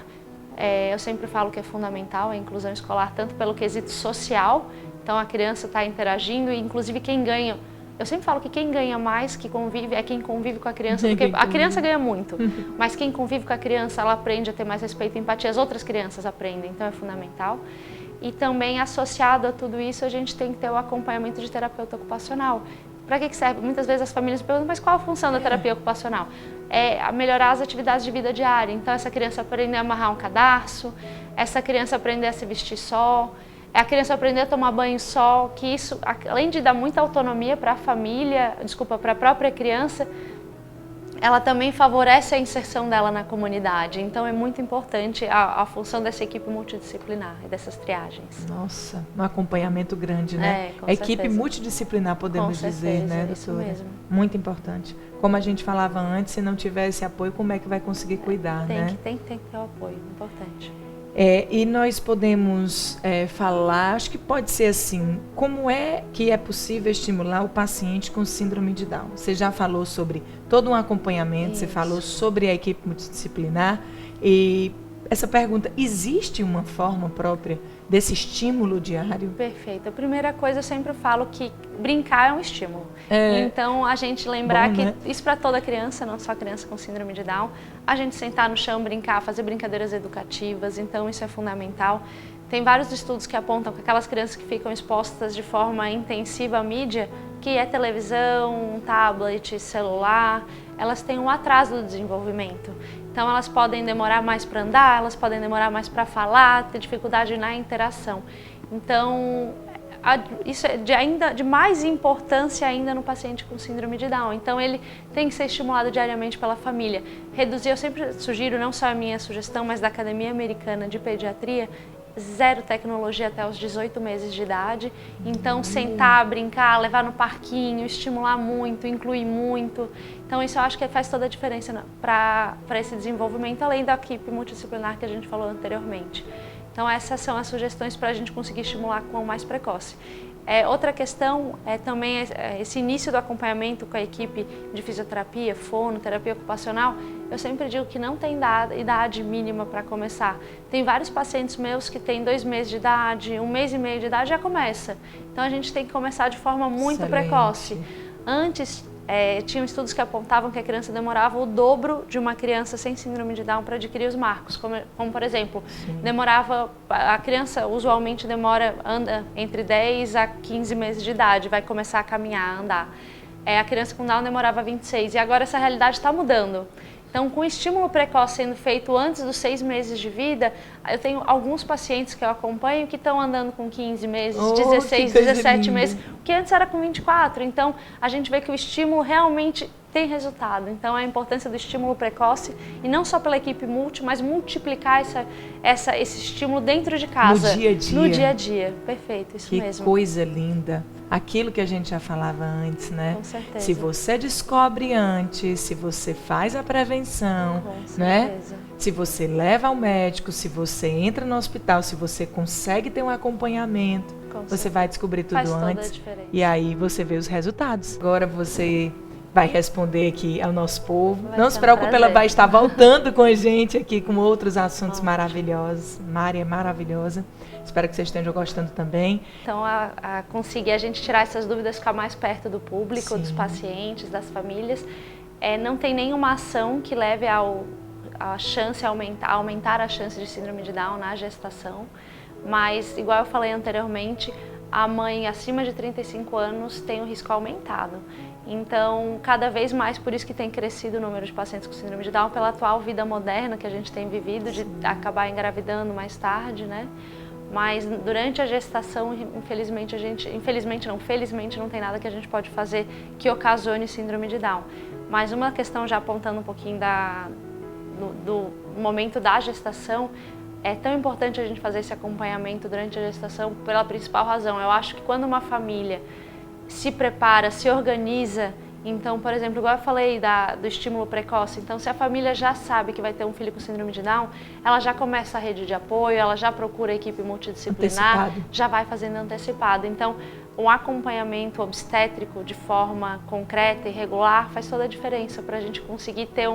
eu sempre falo que é fundamental a inclusão escolar, tanto pelo quesito social, então a criança está interagindo e inclusive quem ganha, eu sempre falo que quem ganha mais que convive é quem convive com a criança, porque a criança ganha muito, mas quem convive com a criança, ela aprende a ter mais respeito e empatia, as outras crianças aprendem, então é fundamental. E também associado a tudo isso, a gente tem que ter o acompanhamento de terapeuta ocupacional. Para que serve? Muitas vezes as famílias perguntam, mas qual a função da terapia ocupacional? É melhorar as atividades de vida diária. Então, essa criança aprender a amarrar um cadarço, essa criança aprender a se vestir só, a criança aprender a tomar banho só, que isso, além de dar muita autonomia para a família, para a própria criança, ela também favorece a inserção dela na comunidade. Então, é muito importante a função dessa equipe multidisciplinar e dessas triagens. Nossa, um acompanhamento grande, né? Com equipe certeza. Multidisciplinar, podemos dizer, né, doutora? Isso mesmo. Muito importante. Como a gente falava antes, se não tiver esse apoio, como é que vai conseguir cuidar, né? Tem que ter o apoio, importante. E nós podemos falar, acho que pode ser assim, como é que é possível estimular o paciente com síndrome de Down? Você já falou sobre todo um acompanhamento, Você falou sobre a equipe multidisciplinar e essa pergunta, existe uma forma própria desse estímulo diário? Perfeito. A primeira coisa, eu sempre falo que brincar é um estímulo. Então, a gente lembrar que isso para toda criança, não só criança com síndrome de Down, a gente sentar no chão, brincar, fazer brincadeiras educativas, então isso é fundamental. Tem vários estudos que apontam que aquelas crianças que ficam expostas de forma intensiva à mídia, que é televisão, tablet, celular, elas têm um atraso do desenvolvimento. Então, elas podem demorar mais para andar, elas podem demorar mais para falar, ter dificuldade na interação. Então, isso é de mais importância ainda no paciente com síndrome de Down. Então, ele tem que ser estimulado diariamente pela família. Reduzir, eu sempre sugiro, não só a minha sugestão, mas da Academia Americana de Pediatria, 0 tecnologia até os 18 meses de idade. Então, sentar, brincar, levar no parquinho, estimular muito, incluir muito. Então, isso eu acho que faz toda a diferença para esse desenvolvimento, além da equipe multidisciplinar que a gente falou anteriormente. Então, essas são as sugestões para a gente conseguir estimular com o mais precoce. Outra questão é também esse início do acompanhamento com a equipe de fisioterapia, fono, terapia ocupacional. Eu sempre digo que não tem idade mínima para começar. Tem vários pacientes meus que têm 2 meses de idade, 1 mês e meio de idade já começa. Então a gente tem que começar de forma muito precoce. Antes, tinham estudos que apontavam que a criança demorava o dobro de uma criança sem síndrome de Down para adquirir os marcos. Como por exemplo, a criança usualmente anda entre 10 a 15 meses de idade, vai começar a caminhar, a andar. A criança com Down demorava 26 e agora essa realidade está mudando. Então, com o estímulo precoce sendo feito antes dos 6 meses de vida, eu tenho alguns pacientes que eu acompanho que estão andando com 15 meses, 16, 17 meses, que antes era com 24. Então, a gente vê que o estímulo realmente tem resultado. Então, a importância do estímulo precoce, e não só pela equipe multi, mas multiplicar esse estímulo dentro de casa. No dia a dia. No dia a dia. Perfeito, isso mesmo. Que coisa linda. Aquilo que a gente já falava antes, né? Com certeza. Se você descobre antes, se você faz a prevenção, né? Se você leva ao médico, se você entra no hospital, se você consegue ter um acompanhamento, você vai descobrir tudo antes. Faz toda a diferença. E aí você vê os resultados. Agora você vai responder aqui ao nosso povo. Não se preocupe, ela vai estar voltando com a gente aqui com outros assuntos maravilhosos. Mari é maravilhosa. Espero que vocês estejam gostando também. Então, a conseguir a gente tirar essas dúvidas, ficar mais perto do público, dos pacientes, das famílias. Não tem nenhuma ação que leve a aumentar a chance de síndrome de Down na gestação. Mas, igual eu falei anteriormente, a mãe acima de 35 anos tem um risco aumentado. Então, cada vez mais, por isso que tem crescido o número de pacientes com síndrome de Down, pela atual vida moderna que a gente tem vivido, de acabar engravidando mais tarde, né? Mas durante a gestação, felizmente não tem nada que a gente pode fazer que ocasione síndrome de Down. Mas uma questão, já apontando um pouquinho do momento da gestação, é tão importante a gente fazer esse acompanhamento durante a gestação pela principal razão. Eu acho que quando uma família se prepara, se organiza, então, por exemplo, igual eu falei do estímulo precoce, então se a família já sabe que vai ter um filho com síndrome de Down, ela já começa a rede de apoio, ela já procura a equipe multidisciplinar, já vai fazendo antecipado. Então, um acompanhamento obstétrico de forma concreta e regular faz toda a diferença para a gente conseguir ter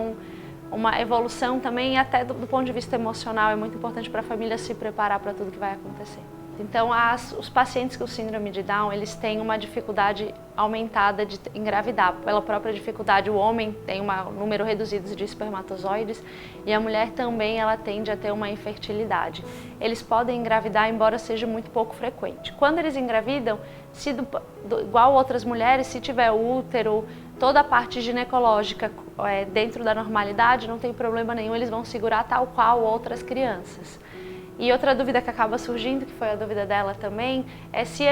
uma evolução também, e até do ponto de vista emocional é muito importante para a família se preparar para tudo que vai acontecer. Então, os pacientes com síndrome de Down, eles têm uma dificuldade aumentada de engravidar. Pela própria dificuldade, o homem tem um número reduzido de espermatozoides e a mulher também ela tende a ter uma infertilidade. Eles podem engravidar, embora seja muito pouco frequente. Quando eles engravidam, igual outras mulheres, se tiver útero, toda a parte ginecológica dentro da normalidade, não tem problema nenhum, eles vão segurar tal qual outras crianças. E outra dúvida que acaba surgindo, que foi a dúvida dela também, é se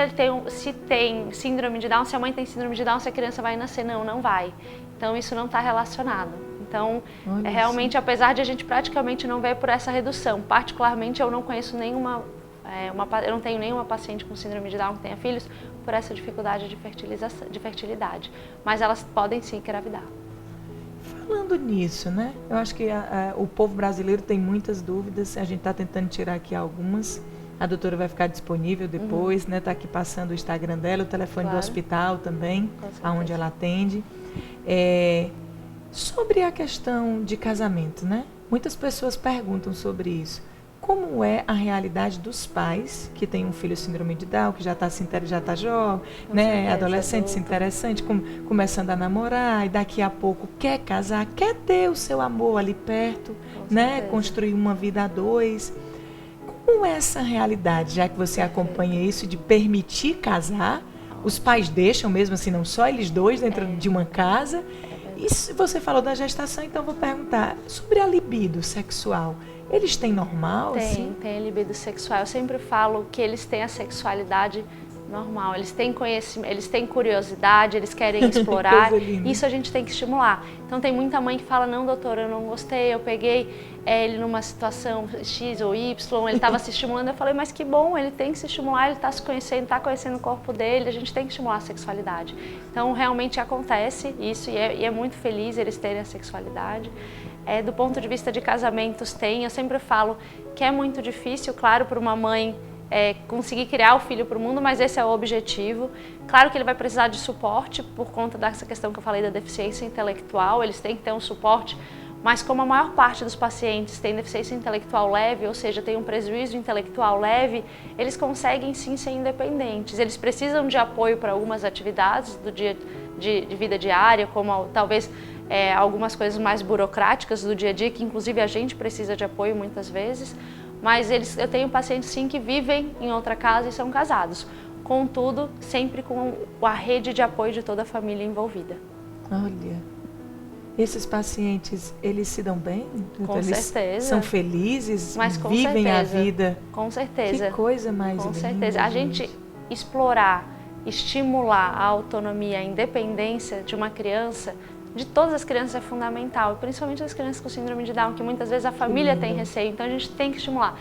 tem síndrome de Down, se a mãe tem síndrome de Down, se a criança vai nascer. Não vai. Então isso não está relacionado. Então, realmente, apesar de a gente praticamente não ver por essa redução, particularmente eu não conheço eu não tenho nenhuma paciente com síndrome de Down que tenha filhos por essa dificuldade de fertilidade. Mas elas podem sim engravidar. Falando nisso, né? Eu acho que o povo brasileiro tem muitas dúvidas. A gente está tentando tirar aqui algumas. A doutora vai ficar disponível depois, né? Está aqui passando o Instagram dela, o telefone do hospital também, aonde ela atende. Sobre a questão de casamento, né? Muitas pessoas perguntam sobre isso. Como é a realidade dos pais que têm um filho síndrome de Down, que já está jovem, né, adolescente, se interessante, começando a namorar e daqui a pouco quer casar, quer ter o seu amor ali perto, né, construir uma vida a dois. Como é essa realidade, já que você acompanha isso, de permitir casar? Os pais deixam mesmo assim, não só eles dois dentro de uma casa? E se você falou da gestação, então vou perguntar sobre a libido sexual. Eles têm normal? Tem libido sexual. Eu sempre falo que eles têm a sexualidade normal. Eles têm conhecimento, eles têm curiosidade, eles querem explorar. Isso a gente tem que estimular. Então tem muita mãe que fala, não, doutora, eu não gostei, eu peguei ele numa situação X ou Y, ele estava se estimulando. Eu falei, mas que bom, ele tem que se estimular, ele está se conhecendo, está conhecendo o corpo dele, a gente tem que estimular a sexualidade. Então realmente acontece isso e é muito feliz eles terem a sexualidade. Do ponto de vista de casamentos eu sempre falo que é muito difícil, claro, para uma mãe conseguir criar o filho para o mundo, mas esse é o objetivo. Claro que ele vai precisar de suporte por conta dessa questão que eu falei da deficiência intelectual, eles têm que ter um suporte, mas como a maior parte dos pacientes tem deficiência intelectual leve, ou seja, tem um prejuízo intelectual leve, eles conseguem sim ser independentes. Eles precisam de apoio para algumas atividades do dia de vida diária, como talvez algumas coisas mais burocráticas do dia a dia, que inclusive a gente precisa de apoio muitas vezes, mas eu tenho pacientes sim que vivem em outra casa e são casados. Contudo, sempre com a rede de apoio de toda a família envolvida. Olha, esses pacientes, eles se dão bem? Com certeza. São felizes? Mas com vivem certeza. A vida? Com certeza. Que coisa mais linda. Com certeza. A gente explorar, estimular a autonomia, a independência de uma criança, de todas as crianças, é fundamental, principalmente as crianças com síndrome de Down, que muitas vezes a família tem receio, então a gente tem que estimular.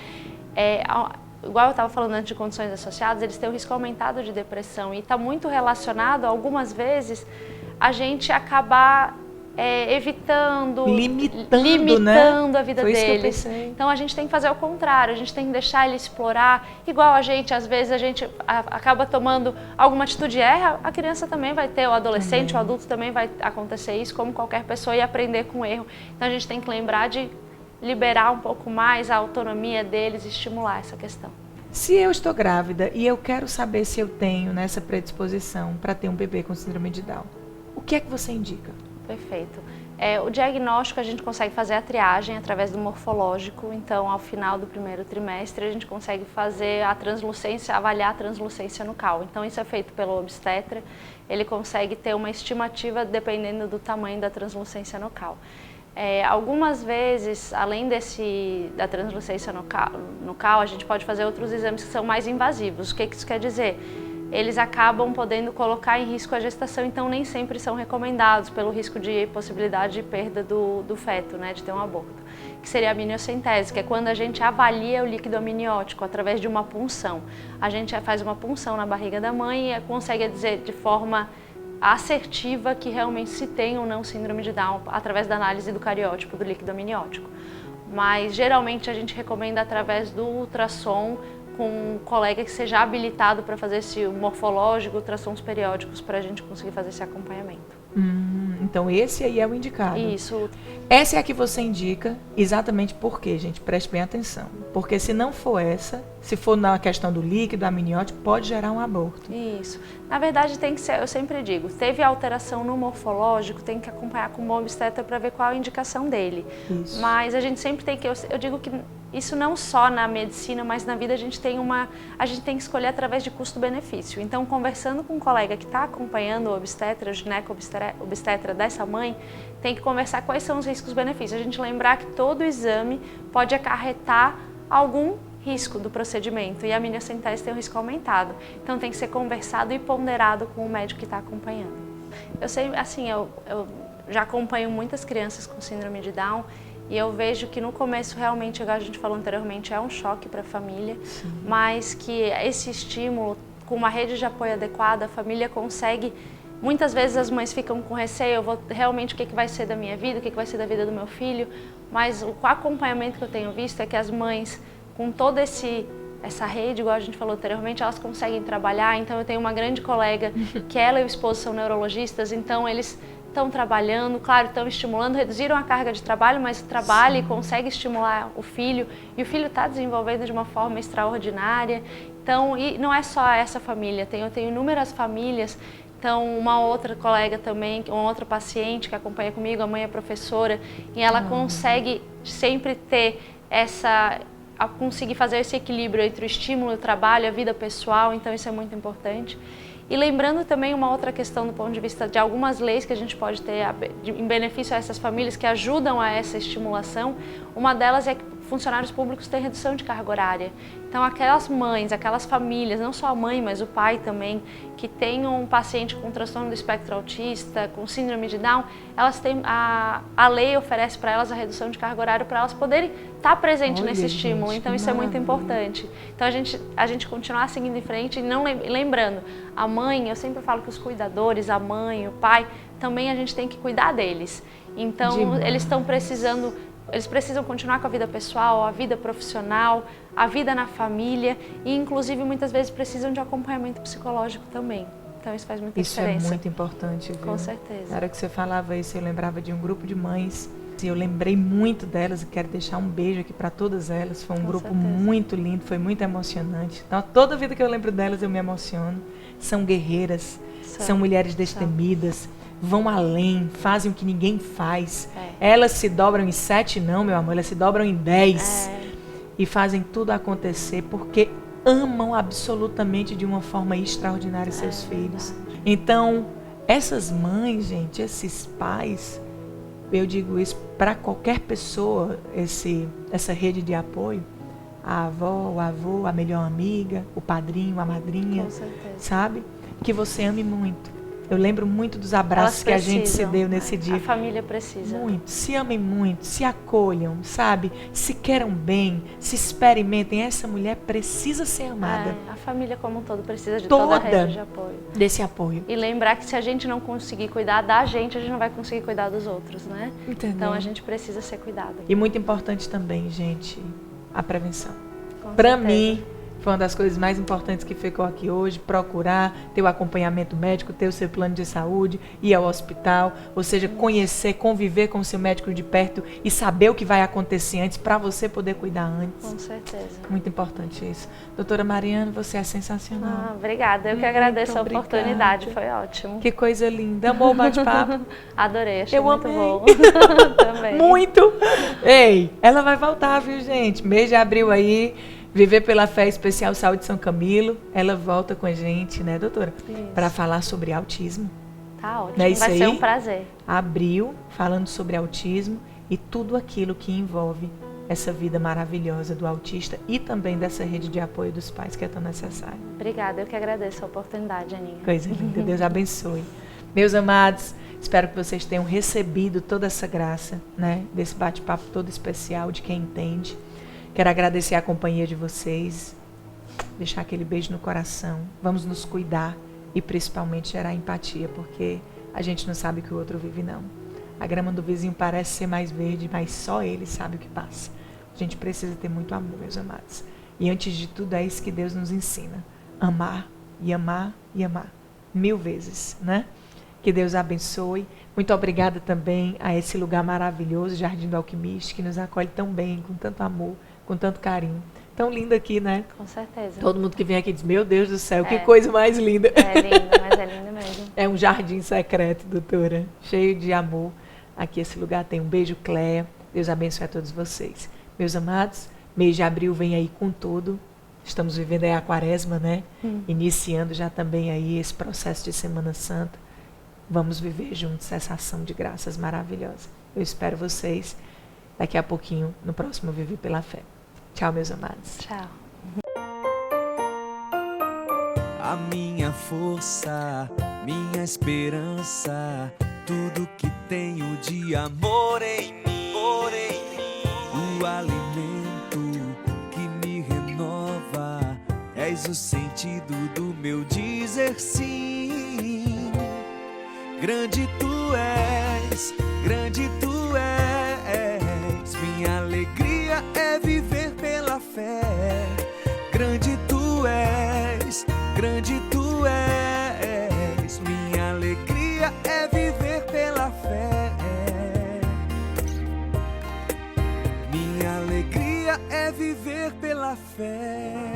Igual eu estava falando antes de condições associadas, eles têm um risco aumentado de depressão e está muito relacionado, algumas vezes, a gente acabar evitando, limitando a vida deles. Então a gente tem que fazer o contrário, a gente tem que deixar ele explorar, igual a gente, às vezes a gente acaba tomando alguma atitude e erra, a criança também vai ter, o adolescente, o adulto também vai acontecer isso, como qualquer pessoa, e aprender com o erro. Então a gente tem que lembrar de liberar um pouco mais a autonomia deles e estimular essa questão. Se eu estou grávida e eu quero saber se eu tenho nessa predisposição para ter um bebê com síndrome de Down, o que é que você indica? Perfeito. O diagnóstico a gente consegue fazer a triagem através do morfológico, então ao final do primeiro trimestre a gente consegue fazer a translucência, avaliar a translucência nucal. Então isso é feito pelo obstetra, ele consegue ter uma estimativa dependendo do tamanho da translucência nucal. Algumas vezes, além da translucência nucal, a gente pode fazer outros exames que são mais invasivos. O que isso quer dizer? Eles acabam podendo colocar em risco a gestação, então nem sempre são recomendados pelo risco de possibilidade de perda do feto, né, de ter um aborto, que seria a amniocentese, que é quando a gente avalia o líquido amniótico através de uma punção. A gente faz uma punção na barriga da mãe e consegue dizer de forma assertiva que realmente se tem ou não síndrome de Down através da análise do cariótipo do líquido amniótico. Mas geralmente a gente recomenda através do ultrassom, com um colega que seja habilitado para fazer esse morfológico, ultrassons periódicos, para a gente conseguir fazer esse acompanhamento. Então esse aí é o indicado. Isso. Essa é a que você indica exatamente por quê, gente? Preste bem atenção. Porque se não for essa, se for na questão do líquido amniótico, pode gerar um aborto. Isso. Na verdade tem que ser, eu sempre digo, teve alteração no morfológico, tem que acompanhar com o bom obstetra para ver qual a indicação dele. Isso. Mas a gente sempre tem que, eu digo que isso não só na medicina, mas na vida a gente tem que escolher através de custo-benefício. Então, conversando com um colega que está acompanhando o obstetra, o gineco-obstetra dessa mãe, tem que conversar quais são os riscos-benefícios. A gente lembrar que todo exame pode acarretar algum risco do procedimento e a amniocentese tem um risco aumentado. Então, tem que ser conversado e ponderado com o médico que está acompanhando. Eu sei, assim, eu já acompanho muitas crianças com síndrome de Down. E eu vejo que no começo realmente, igual a gente falou anteriormente, é um choque para a família, mas que esse estímulo, com uma rede de apoio adequada, a família consegue. Muitas vezes as mães ficam com receio, realmente o que vai ser da minha vida, o que vai ser da vida do meu filho, mas o acompanhamento que eu tenho visto é que as mães, com toda essa rede, igual a gente falou anteriormente, elas conseguem trabalhar. Então eu tenho uma grande colega que ela e o esposo são neurologistas, então eles estão trabalhando, claro, estão estimulando, reduziram a carga de trabalho, mas trabalha e consegue estimular o filho, e o filho está desenvolvendo de uma forma extraordinária. Então, e não é só essa família, eu tenho inúmeras famílias. Então, uma outra colega também, uma outra paciente que acompanha comigo, a mãe é professora, e ela consegue sempre ter conseguir fazer esse equilíbrio entre o estímulo, o trabalho, a vida pessoal, então isso é muito importante. E lembrando também uma outra questão do ponto de vista de algumas leis que a gente pode ter em benefício a essas famílias que ajudam a essa estimulação, uma delas é que funcionários públicos têm redução de carga horária. Então aquelas mães, aquelas famílias, não só a mãe, mas o pai também, que tem um paciente com transtorno do espectro autista, com síndrome de Down, elas têm, a lei oferece para elas a redução de carga horária para elas poderem estar presentes nesse estímulo. Então isso é muito importante. Então a gente continuar seguindo em frente e não lembrando, a mãe, eu sempre falo que os cuidadores, a mãe, o pai, também a gente tem que cuidar deles. Então eles precisam continuar com a vida pessoal, a vida profissional, a vida na família e inclusive muitas vezes precisam de acompanhamento psicológico também. Então isso faz muita diferença. Isso é muito importante, viu? Com certeza. Na hora que você falava isso, eu lembrava de um grupo de mães. Eu lembrei muito delas e quero deixar um beijo aqui para todas elas. Foi um grupo muito lindo, foi muito emocionante. Então, toda vida que eu lembro delas, eu me emociono. São guerreiras, são mulheres destemidas, vão além, fazem o que ninguém faz. Elas se dobram em 7, não, meu amor, elas se dobram em 10. E fazem tudo acontecer porque amam absolutamente de uma forma extraordinária seus filhos. Então, essas mães, gente, esses pais, eu digo isso para qualquer pessoa, essa rede de apoio, a avó, o avô, a melhor amiga, o padrinho, a madrinha, sabe? Que você ame muito. Eu lembro muito dos abraços que a gente se deu nesse dia. A família precisa. Muito. Se amem muito, se acolham, sabe? Se queiram bem, se experimentem. Essa mulher precisa ser amada. A família como um todo precisa de toda a rede de apoio. Desse apoio. E lembrar que se a gente não conseguir cuidar da gente, a gente não vai conseguir cuidar dos outros, né? Entendeu? Então a gente precisa ser cuidado. E muito importante também, gente, a prevenção. Para mim, foi uma das coisas mais importantes que ficou aqui hoje, procurar ter o acompanhamento médico, ter o seu plano de saúde, ir ao hospital, ou seja, conhecer, conviver com o seu médico de perto e saber o que vai acontecer antes, para você poder cuidar antes. Com certeza. Muito importante isso. Doutora Mariana, você é sensacional. Obrigada, eu que agradeço a oportunidade, foi ótimo. Que coisa linda, amor, bate-papo. Adorei, achei muito bom. Também. Muito. Ei, ela vai voltar, viu, gente? Mês de abril aí, Viver pela Fé Especial Saúde São Camilo. Ela volta com a gente, né, doutora? Para falar sobre autismo. Tá ótimo, vai ser um prazer. Abril, falando sobre autismo e tudo aquilo que envolve essa vida maravilhosa do autista e também dessa rede de apoio dos pais que é tão necessária. Obrigada, eu que agradeço a oportunidade, Aninha. Coisa linda, Deus abençoe. Meus amados, espero que vocês tenham recebido toda essa graça, né, desse bate-papo todo especial de quem entende. Quero agradecer a companhia de vocês, deixar aquele beijo no coração. Vamos nos cuidar e principalmente gerar empatia, porque a gente não sabe o que o outro vive, não. A grama do vizinho parece ser mais verde, mas só ele sabe o que passa. A gente precisa ter muito amor, meus amados. E antes de tudo, é isso que Deus nos ensina. Amar e amar e amar. 1000 vezes, né? Que Deus abençoe. Muito obrigada também a esse lugar maravilhoso, Jardim do Alquimista, que nos acolhe tão bem, com tanto amor, com tanto carinho. Tão lindo aqui, né? Com certeza. Todo mundo que vem aqui diz, meu Deus do céu, que coisa mais linda. É lindo, mas é lindo mesmo. É um jardim secreto, doutora, cheio de amor. Aqui esse lugar tem um beijo, Cléia. Deus abençoe a todos vocês. Meus amados, mês de abril vem aí com tudo. Estamos vivendo aí a quaresma, né? Iniciando já também aí esse processo de Semana Santa. Vamos viver juntos essa ação de graças maravilhosa. Eu espero vocês daqui a pouquinho no próximo Viver pela Fé. Tchau, meus amados. Tchau. A minha força, minha esperança, tudo que tenho de amor em mim, o alimento que me renova, és o sentido do meu dizer sim. Grande tu és, minha alegria é viver pela fé. Grande tu és, minha alegria é viver pela fé. Minha alegria é viver pela fé.